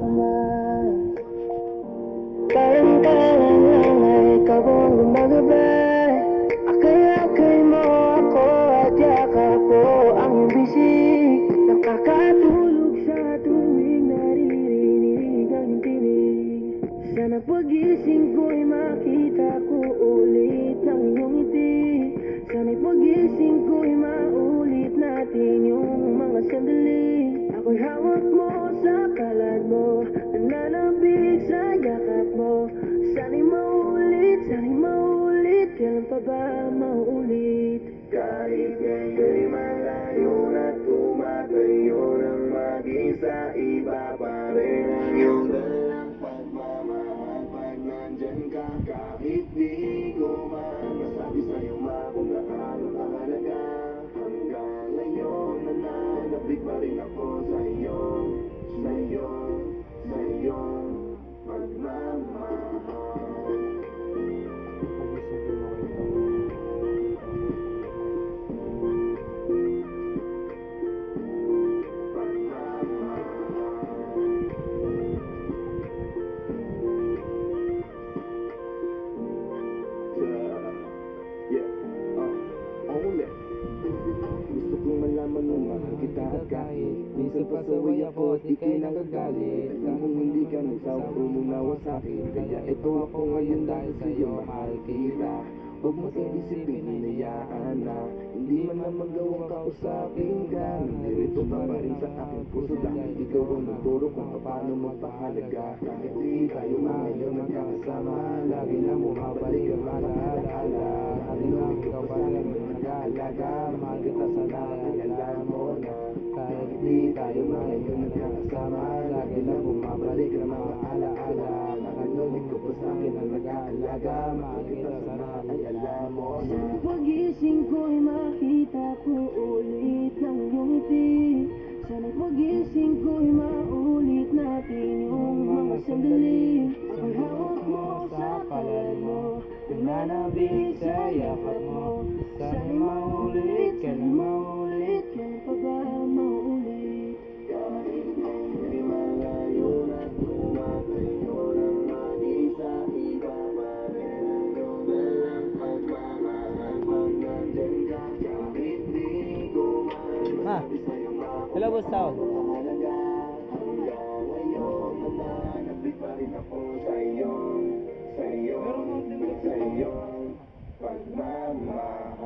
ka man. Parang kailan lang ay ikaw ang gumagabay. Akay-akay mo ako at yakap ko ang iyong bisig. Nakakatulog sa tuwing naririnig ang iyong tinig. Sana pagising ko'y makita ko ulit ang iyong ngiti. Sana'y pagising ko'y maulit natin yung mga sandali. Ako'y hawak mo sa palad mo, nananabig sa yakap mo. Sana'y maulit, kailan pa ba maulit? Kahit ngayon'y malayo na tumatayo ng mag-isa, iba pa rin ang iyong dalang pagmamahal pag nandyan ka. Kahit di ko man masabi sa'yo kung gaano kahalaga, hanggang ngayon nananabig pa rin ako sa iyong pagmamahal. Gusto kong malaman mo mahal kita at kahit minsan pasaway ako at ika'y nagagalit. Alam kong hindi ka nagsawa umunawa sa'kin, kaya ito ako ngayon dahil sa'yo mahal kita. Huwag mo isipin hinayaan na hindi man na magawang kausapin ka. Nandito ka pa rin sa aking puso dahil ikaw ang nagturo kung paano magpahalaga. Kahit di tayo ngayon nagkakasama, lagi na bumabalik ang mga alaala. Alam ikaw pa rin ang nag-aalaga, mahal kita sana ay alam mo na. Kahit di tayo ngayon nagkakasama, lagi na bumabalik ang mga alaala. Nakalunig ko pa sa'kin ang nag-aalaga, mahal kita sana ay alam mo na. Sa pagising ko'y makita ko ulit ng iyong ngiti. Sana'y pagising ko'y maulit natin yung mga sandali. Ako'y hawak mo sa palad mo, nananabig sa yakap mo. Sana'y maulit, kailan pa ba maulit? Kahit ngayon'y malayo na tumatayo ng mag-isa, iba pa rin ang iyong dalang pagmamahal pag nandyan ka. Kahit di ko man masabi sa'yo Hello, Boss Town. hanggang ngayon nananabig pa rin ako sa iyong pagmamahal.